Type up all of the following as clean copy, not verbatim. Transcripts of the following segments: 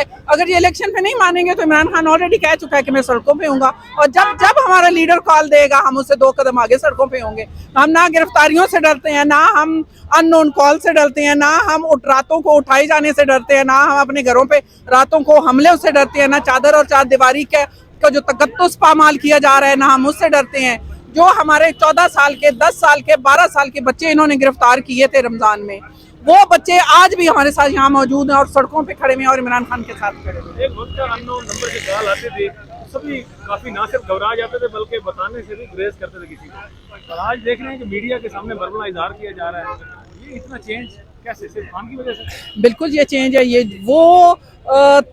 है। अगर ये इलेक्शन पे नहीं मानेंगे तो इमरान खान ऑलरेडी कह चुका है कि मैं सड़कों पे हूँगा, और जब जब हमारा लीडर कॉल देगा हम उससे 2 कदम आगे सड़कों पे होंगे। हम ना गिरफ्तारियों से डरते हैं, ना हम अननोन कॉल से डरते हैं, ना हम रातों को उठाए जाने से डरते हैं, ना हम अपने घरों पे रातों को हमले से डरते हैं, ना चादर और चार दीवारी का जो तकद्दुस पामाल किया जा रहा है ना हम उससे डरते हैं। जो हमारे 14 साल के, 10 साल के, 12 साल के बच्चे इन्होंने गिरफ्तार किए थे रमजान में, वो बच्चे आज भी हमारे साथ यहाँ मौजूद हैं और सड़कों पे खड़े हैं और इमरान खान के साथ खड़े हैं। एक वक्त अननोन नंबर के सवाल आते थे, सभी काफी ना सिर्फ घबरा जाते थे बल्कि बताने से भी गुरेज करते थे किसी को। और आज देख रहे हैं कि मीडिया के सामने बरबला इजहार किया जा रहा है। ये इतना चेंज कैसे, सिर्फ खान की वजह से? बिल्कुल ये चेंज है, ये वो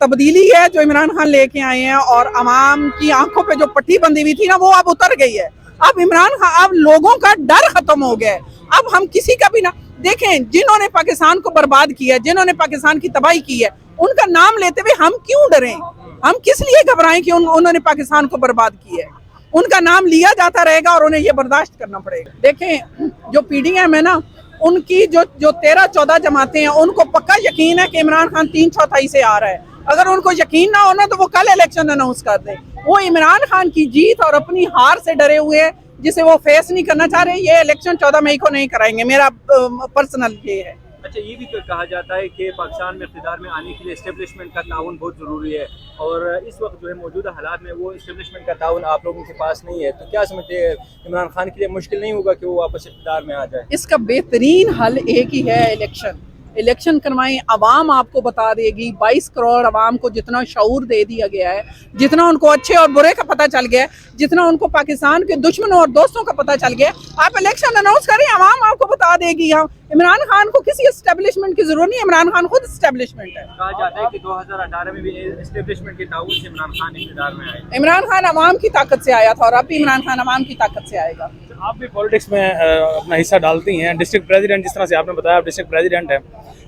तब्दीली है जो इमरान खान लेके आए हैं, और अवाम की आंखों पे जो पट्टी बंधी हुई थी ना वो अब उतर गई है। अब इमरान खान, अब लोगों का डर खत्म हो गया है। अब हम किसी का भी ना देखें, जिन्होंने पाकिस्तान को बर्बाद किया, जिन्होंने पाकिस्तान की तबाही की है, उनका नाम लेते हुए हम क्यों डरें? हम किस लिए घबराएं कि उन्होंने पाकिस्तान को बर्बाद किया है? उनका नाम लिया जाता रहेगा और उन्हें ये बर्दाश्त करना पड़ेगा। देखें, जो पीडीएम है ना, उनकी जो 13-14 जमातें हैं, उनको पक्का यकीन है कि इमरान खान 3/4 से आ रहा है। अगर उनको यकीन ना होना तो वो कल इलेक्शन अनाउंस कर दे। वो इमरान खान की जीत और अपनी हार से डरे हुए हैं, जिसे वो फेस नहीं करना चाह रहे। ये इलेक्शन 14 मई को नहीं कराएंगे, मेरा पर्सनल ये है। अच्छा, ये भी कहा जाता है कि पाकिस्तान में इक़्तिदार में आने के लिए एस्टेब्लिशमेंट का ताउन बहुत ज़रूरी है, और इस वक्त जो है मौजूदा हालात में वो एस्टेब्लिशमेंट का ताउन आप लोगों के पास नहीं है। तो क्या समझते हैं, इमरान खान के लिए मुश्किल नहीं होगा कि वो वापस इक़्तिदार में आ जाए? इसका बेहतरीन हल एक ही है, इलेक्शन करवाएं। अवाम आपको बता देगी। 22 करोड़ अवाम को जितना शऊर दे दिया गया है, जितना उनको अच्छे और बुरे का पता चल गया है, जितना उनको पाकिस्तान के दुश्मनों और दोस्तों का पता चल गया, आप इलेक्शन अनाउंस करें, अवाम आपको बता देगी। हम इमरान खान को किसी एस्टेब्लिशमेंट की जरूरत नहीं, इमरान खान खुद एस्टेब्लिशमेंट है। कहा जाता है कि 2018 में भी एस्टेब्लिशमेंट के ताउन से इमरान खान इक़्तिदार में आए। इमरान खान अवाम की ताकत से आया था और अब भी इमरान खान अवाम की ताकत से आएगा। आप भी पॉलिटिक्स में अपना हिस्सा डालती हैं, डिस्ट्रिक्ट प्रेसिडेंट, जिस तरह से आपने बताया आप डिस्ट्रिक्ट प्रेसिडेंट हैं,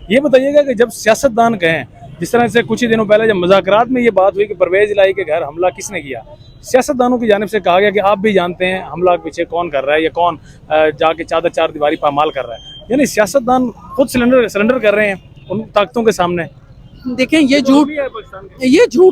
ये बताइएगा कि जब सियासतदान कहें, जिस तरह से कुछ ही दिनों पहले जब मुज़ाकरात में ये बात हुई कि परवेज इलाही के घर हमला किसने किया, सियासतदानों की जानिब से कहा गया कि आप भी जानते हैं हमला के पीछे कौन कर रहा है या कौन जाके चादर चार दीवारी पामाल कर रहा है। यानी सियासतदान खुद सरेंडर कर रहे हैं उन ताकतों के सामने। देखें, ये झूठ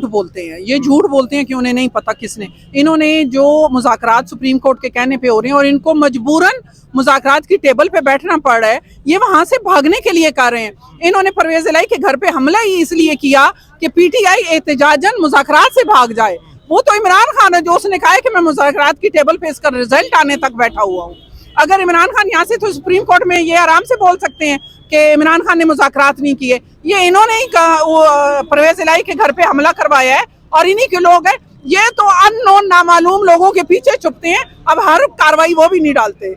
बोलते हैं, ये झूठ बोलते हैं कि उन्हें नहीं पता किसने। इन्होंने जो मुज़ाकरात सुप्रीम कोर्ट के कहने पे हो रहे हैं और इनको मजबूरन मुज़ाकरात की टेबल पे बैठना पड़ रहा है, ये वहां से भागने के लिए कर रहे हैं। इन्होंने परवेज इलाही के घर पे हमला ही इसलिए किया कि पीटीआई एहतजाजन मुज़ाकरात से भाग जाए। वो तो इमरान खान है जो उसने कहा है कि मैं मुज़ाकरात की टेबल पे इसका रिजल्ट आने तक बैठा हुआ हूँ। अगर इमरान खान यहाँ से तो सुप्रीम कोर्ट में ये आराम से बोल सकते हैं कि इमरान खान ने मुज़ाकरात नहीं किए। ये इन्होंने ही परवेज इलाही के घर पे हमला करवाया है और इन्हीं के लोग हैं। ये तो अननोन नामालूम लोगों के पीछे छुपते हैं, अब हर कार्रवाई वो भी नहीं डालते।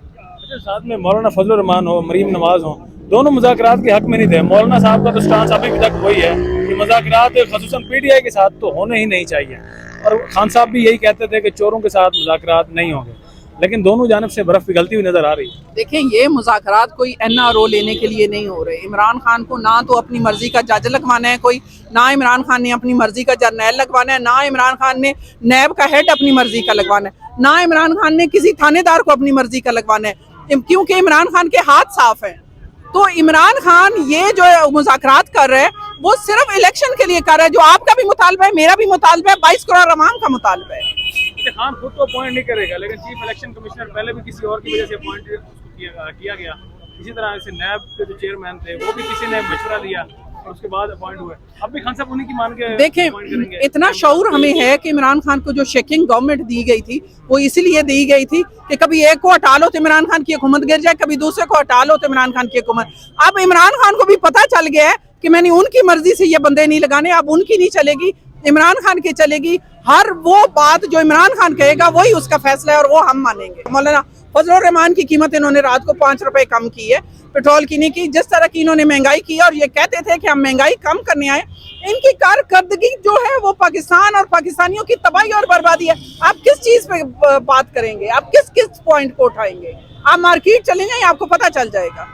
साथ में मौलाना फजलुर रहमान हो, मरीम नवाज हो, दोनों मुज़ाकरात के हक में नहीं थे। मौलाना साहब का तो स्टांस अभी तक वही है कि मुज़ाकरात ख़ुसूसन पीटीआई के साथ तो होने ही नहीं चाहिए, और खान साहब भी यही कहते थे कि चोरों के साथ मुज़ाकरात नहीं होंगे, लेकिन दोनों जानब से बर्फ पिघलती हुई नजर आ रही है। देखें, ये मुज़ाकरात कोई एनआरओ लेने के लिए नहीं हो रहे। इमरान खान को ना तो अपनी मर्जी का जज लगवाना है कोई, ना इमरान खान ने अपनी मर्जी का जर्नैल लगवाना है, ना इमरान खान ने नैब का हेड अपनी मर्जी का लगवाना है, ना इमरान खान ने किसी थानेदार को अपनी मर्जी का लगवाना है, क्योंकि इमरान खान के हाथ साफ हैं। तो इमरान खान ये जो मुज़ाकरात कर रहे हैं वो सिर्फ इलेक्शन के लिए कर रहे हैं, जो आपका भी मुतालबा है, मेरा भी मुतालबा है, 22 करोड़ अवाम का मुतालबा है। खान खुद तो अपॉइंट नहीं करेगा, लेकिन चीफ इलेक्शन कमिश्नर पहले भी किसी और की वजह से अपॉइंट किया गया। इसी तरह से नैब के जो चेयरमैन थे वो भी किसी ने मशवरा दिया और उसके बाद अपॉइंट हुए। अब भी खान साहब उन्हीं की मान के देखें, इतना शऊर हमें है कि इमरान खान को जो शेकिंग गवर्नमेंट दी गई थी वो इसलिए दी गई थी कि कभी एक को हटा लो तो इमरान खान की हुकूमत गिर जाए, कभी दूसरे को हटा लो तो इमरान खान की हुकूमत। अब इमरान खान को भी पता चल गया है कि मैंने उनकी मर्जी से ये बंदे नहीं लगाने, अब उनकी नहीं चलेगी, इमरान खान की चलेगी। हर वो बात जो इमरान खान कहेगा वही उसका फैसला है और वो हम मानेंगे। मौलाना फजलुर रहमान की कीमत इन्होंने रात को 5 रुपए कम की है पेट्रोल की, नहीं की। जिस तरह की इन्होंने महंगाई की और ये कहते थे कि हम महंगाई कम करने आए, इनकी कारकर्दगी जो है वो पाकिस्तान और पाकिस्तानियों की तबाही और बर्बादी है। आप किस चीज पे बात करेंगे, आप किस पॉइंट को उठाएंगे? आप मार्केट चले जाएं, आपको पता चल जाएगा।